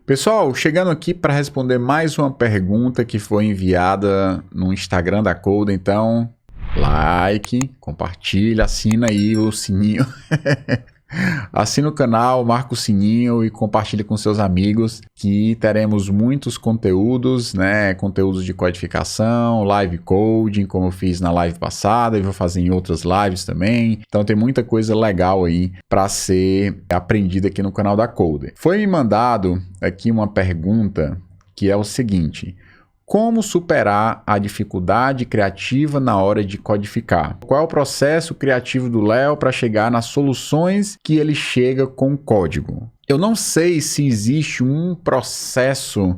Pessoal, chegando aqui para responder mais uma pergunta que foi enviada no Instagram da Coda, então like, compartilha, assina aí o sininho, assina o canal, marca o sininho e compartilha com seus amigos que teremos muitos conteúdos, né? Conteúdos de codificação, live coding, como eu fiz na live passada e vou fazer em outras lives também. Então tem muita coisa legal aí para ser aprendida aqui no canal da Coder. Foi me mandado aqui uma pergunta que é o seguinte: como superar a dificuldade criativa na hora de codificar? Qual é o processo criativo do Léo para chegar nas soluções que ele chega com o código? Eu não sei se existe um processo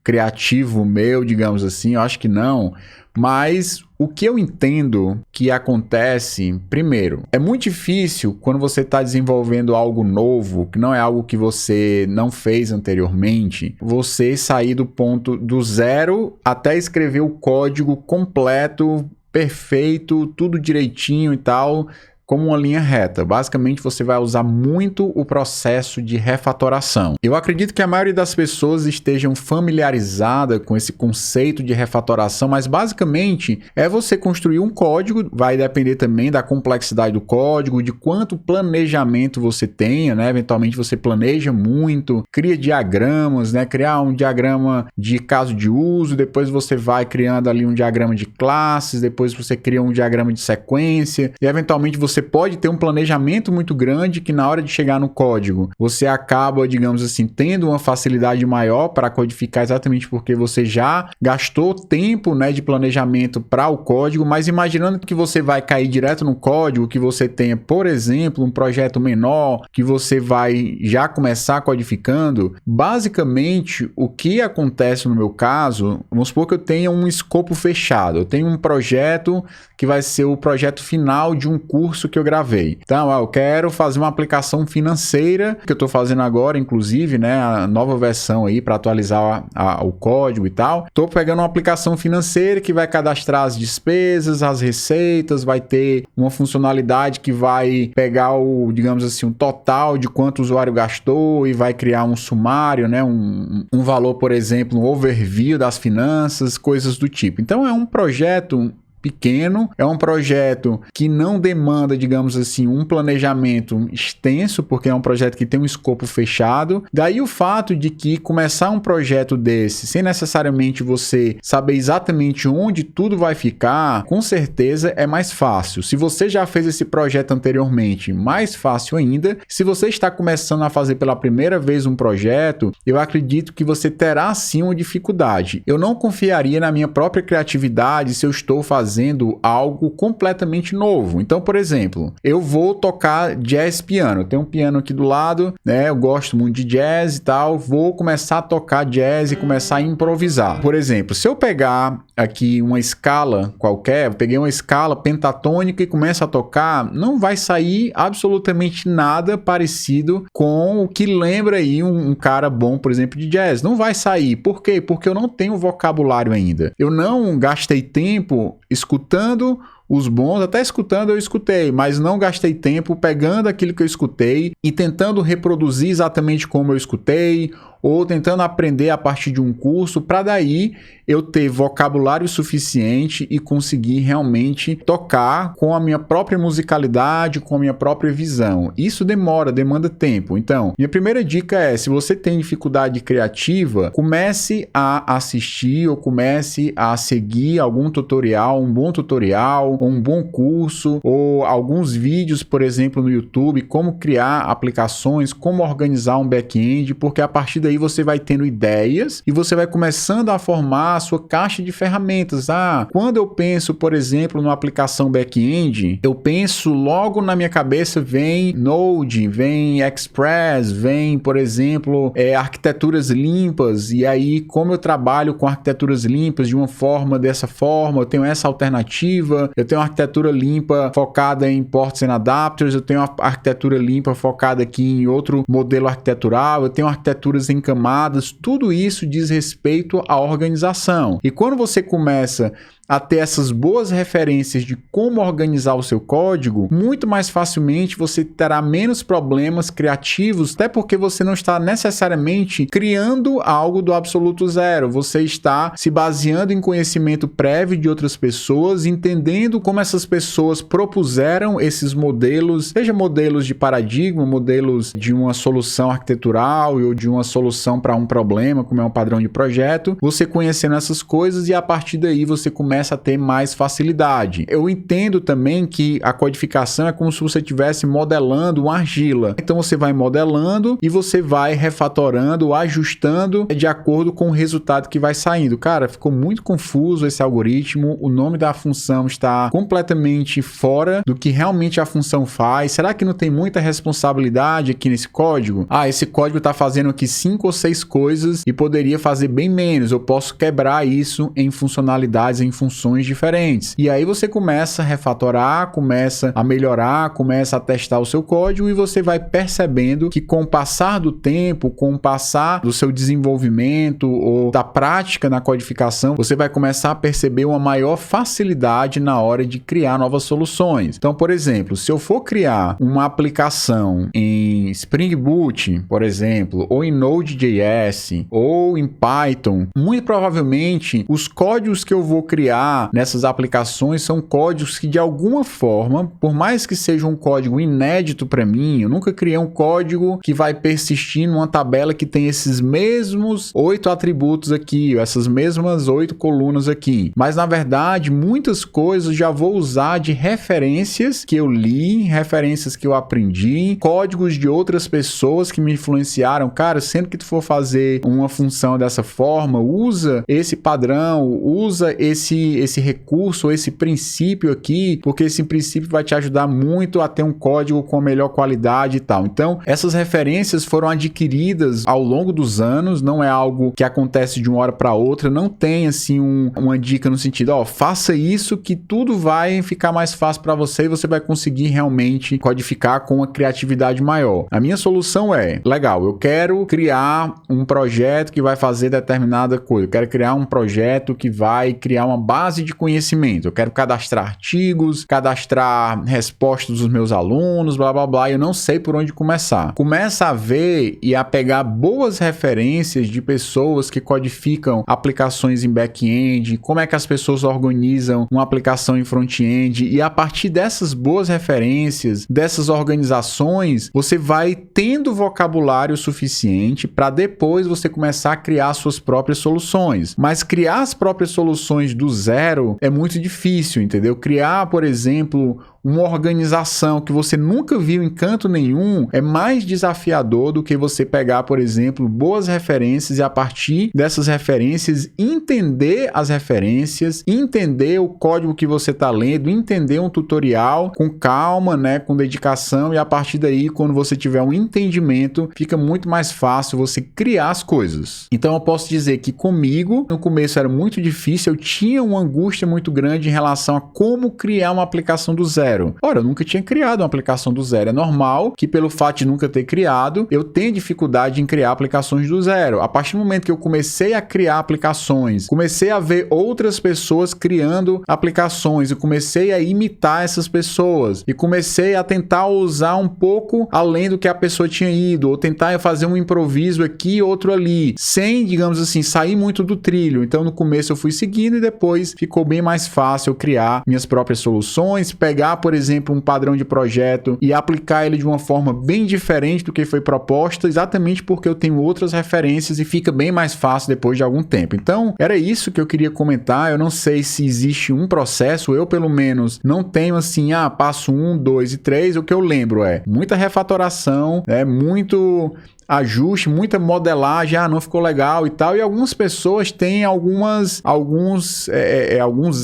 criativo meu, digamos assim, eu acho que não, mas o que eu entendo que acontece, primeiro, é muito difícil quando você está desenvolvendo algo novo, que não é algo que você não fez anteriormente, você sair do ponto do zero até escrever o código completo, perfeito, tudo direitinho e tal, como uma linha reta. Basicamente, você vai usar muito o processo de refatoração. Eu acredito que a maioria das pessoas estejam familiarizadas com esse conceito de refatoração, mas basicamente é você construir um código, vai depender também da complexidade do código, de quanto planejamento você tenha, né? Eventualmente você planeja muito, cria diagramas, né? Criar um diagrama de caso de uso, depois você vai criando ali um diagrama de classes, depois você cria um diagrama de sequência, e eventualmente você pode ter um planejamento muito grande que na hora de chegar no código, você acaba, digamos assim, tendo uma facilidade maior para codificar exatamente porque você já gastou tempo, né, de planejamento para o código, mas imaginando que você vai cair direto no código, que você tenha, por exemplo, um projeto menor, que você vai já começar codificando, basicamente o que acontece no meu caso, vamos supor que eu tenha um escopo fechado, eu tenho um projeto que vai ser o projeto final de um curso que eu gravei. Então, eu quero fazer uma aplicação financeira, que eu estou fazendo agora, inclusive, né, a nova versão aí para atualizar o código e tal. Estou pegando uma aplicação financeira que vai cadastrar as despesas, as receitas, vai ter uma funcionalidade que vai pegar o, digamos assim, um total de quanto o usuário gastou e vai criar um sumário, né, um valor, por exemplo, um overview das finanças, coisas do tipo. Então, é um projeto pequeno, é um projeto que não demanda, digamos assim, um planejamento extenso, porque é um projeto que tem um escopo fechado. Daí o fato de que começar um projeto desse, sem necessariamente você saber exatamente onde tudo vai ficar, com certeza é mais fácil. Se você já fez esse projeto anteriormente, mais fácil ainda. Se você está começando a fazer pela primeira vez um projeto, eu acredito que você terá sim uma dificuldade. Eu não confiaria na minha própria criatividade se eu estou fazendo algo completamente novo. Então, por exemplo, eu vou tocar jazz piano. Eu tenho um piano aqui do lado, né? Eu gosto muito de jazz e tal. Vou começar a tocar jazz e começar a improvisar. Por exemplo, se eu pegar aqui uma escala qualquer, eu peguei uma escala pentatônica e começo a tocar, não vai sair absolutamente nada parecido com o que lembra aí um cara bom, por exemplo, de jazz. Não vai sair. Por quê? Porque eu não tenho vocabulário ainda. Eu não gastei tempo escutando os bons, até escutando eu escutei, mas não gastei tempo pegando aquilo que eu escutei e tentando reproduzir exatamente como eu escutei, ou tentando aprender a partir de um curso, para daí eu ter vocabulário suficiente e conseguir realmente tocar com a minha própria musicalidade, com a minha própria visão. Isso demanda tempo. Então, minha primeira dica é, se você tem dificuldade criativa, comece a assistir ou comece a seguir algum tutorial, um bom tutorial, um bom curso, ou alguns vídeos, por exemplo, no YouTube, como criar aplicações, como organizar um back-end, porque a partir daí você vai tendo ideias e você vai começando a formar a sua caixa de ferramentas. Quando eu penso, por exemplo, numa aplicação back-end, eu penso logo na minha cabeça, vem Node, vem Express, vem, por exemplo, arquiteturas limpas, e aí como eu trabalho com arquiteturas limpas de uma forma, dessa forma, eu tenho essa alternativa, eu tenho uma arquitetura limpa focada em ports and adapters, eu tenho uma arquitetura limpa focada aqui em outro modelo arquitetural, eu tenho arquiteturas em camadas, tudo isso diz respeito à organização. E quando você começa a ter essas boas referências de como organizar o seu código, muito mais facilmente você terá menos problemas criativos, até porque você não está necessariamente criando algo do absoluto zero, você está se baseando em conhecimento prévio de outras pessoas, entendendo como essas pessoas propuseram esses modelos, seja modelos de paradigma, modelos de uma solução arquitetural ou de uma solução para um problema, como é um padrão de projeto, você conhecendo essas coisas e a partir daí você começa a ter mais facilidade. Eu entendo também que a codificação é como se você estivesse modelando uma argila. Então você vai modelando e você vai refatorando, ajustando de acordo com o resultado que vai saindo. Cara, ficou muito confuso esse algoritmo, o nome da função está completamente fora do que realmente a função faz. Será que não tem muita responsabilidade aqui nesse código? Ah, esse código está fazendo aqui 5 ou 6 coisas e poderia fazer bem menos. Eu posso quebrar isso em funcionalidades, em funções diferentes. E aí você começa a refatorar, começa a melhorar, começa a testar o seu código e você vai percebendo que com o passar do tempo, com o passar do seu desenvolvimento ou da prática na codificação, você vai começar a perceber uma maior facilidade na hora de criar novas soluções. Então, por exemplo, se eu for criar uma aplicação em Spring Boot, por exemplo, ou em Node.js, ou em Python, muito provavelmente os códigos que eu vou criar nessas aplicações são códigos que de alguma forma, por mais que seja um código inédito para mim, eu nunca criei um código que vai persistir numa tabela que tem esses mesmos 8 atributos aqui, essas mesmas 8 colunas aqui. Mas na verdade, muitas coisas já vou usar de referências que eu li, referências que eu aprendi, códigos de outras pessoas que me influenciaram. Cara, sempre que tu for fazer uma função dessa forma, usa esse padrão, usa esse recurso, esse princípio aqui, porque esse princípio vai te ajudar muito a ter um código com a melhor qualidade e tal. Então, essas referências foram adquiridas ao longo dos anos, não é algo que acontece de uma hora para outra, não tem assim uma dica no sentido, ó, faça isso que tudo vai ficar mais fácil para você e você vai conseguir realmente codificar com uma criatividade maior. A minha solução é, legal, eu quero criar um projeto que vai fazer determinada coisa, eu quero criar um projeto que vai criar uma base de conhecimento, eu quero cadastrar artigos, cadastrar respostas dos meus alunos, blá blá blá, eu não sei por onde começar. Começa a ver e a pegar boas referências de pessoas que codificam aplicações em back-end, como é que as pessoas organizam uma aplicação em front-end e a partir dessas boas referências, dessas organizações, você vai tendo vocabulário suficiente para depois você começar a criar suas próprias soluções. Mas criar as próprias soluções do zero é muito difícil, entendeu? Criar, por exemplo, uma organização que você nunca viu em canto nenhum é mais desafiador do que você pegar, por exemplo, boas referências e a partir dessas referências entender as referências, entender o código que você está lendo, entender um tutorial com calma, né, com dedicação e a partir daí, quando você tiver um entendimento, fica muito mais fácil você criar as coisas. Então eu posso dizer que comigo, no começo era muito difícil, eu tinha uma angústia muito grande em relação a como criar uma aplicação do zero. Ora, eu nunca tinha criado uma aplicação do zero. É normal que pelo fato de nunca ter criado, eu tenha dificuldade em criar aplicações do zero. A partir do momento que eu comecei a criar aplicações, comecei a ver outras pessoas criando aplicações e comecei a imitar essas pessoas e comecei a tentar usar um pouco além do que a pessoa tinha ido ou tentar fazer um improviso aqui, outro ali, sem, digamos assim, sair muito do trilho. Então no começo eu fui seguindo e depois ficou bem mais fácil eu criar minhas próprias soluções, pegar, por exemplo, um padrão de projeto e aplicar ele de uma forma bem diferente do que foi proposta, exatamente porque eu tenho outras referências e fica bem mais fácil depois de algum tempo. Então, era isso que eu queria comentar. Eu não sei se existe um processo, eu pelo menos não tenho assim, passo 1, 2 e 3. O que eu lembro é muita refatoração, muito ajustes, muita modelagem, não ficou legal e tal. E algumas pessoas têm alguns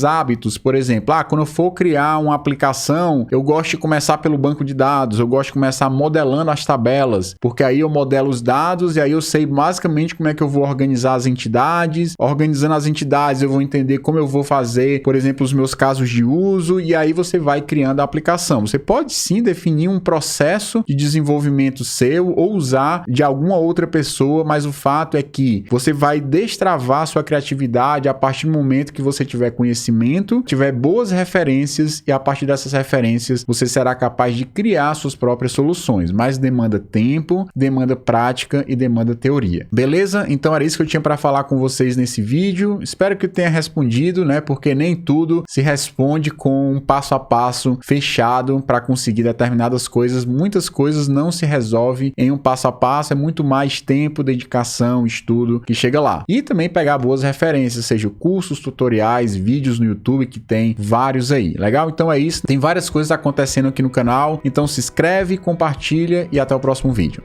hábitos, por exemplo, quando eu for criar uma aplicação, eu gosto de começar pelo banco de dados, eu gosto de começar modelando as tabelas, porque aí eu modelo os dados e aí eu sei basicamente como é que eu vou organizar as entidades. Organizando as entidades, eu vou entender como eu vou fazer, por exemplo, os meus casos de uso, e aí você vai criando a aplicação. Você pode sim definir um processo de desenvolvimento seu ou usar de alguma outra pessoa, mas o fato é que você vai destravar sua criatividade a partir do momento que você tiver conhecimento, tiver boas referências, e a partir dessas referências você será capaz de criar suas próprias soluções, mas demanda tempo, demanda prática e demanda teoria. Beleza? Então era isso que eu tinha para falar com vocês nesse vídeo. Espero que eu tenha respondido, né? Porque nem tudo se responde com um passo a passo fechado para conseguir determinadas coisas. Muitas coisas não se resolve em um passo a passo, é muito mais tempo, dedicação, estudo que chega lá. E também pegar boas referências, seja cursos, tutoriais, vídeos no YouTube, que tem vários aí. Legal? Então é isso. Tem várias coisas acontecendo aqui no canal. Então se inscreve, compartilha e até o próximo vídeo.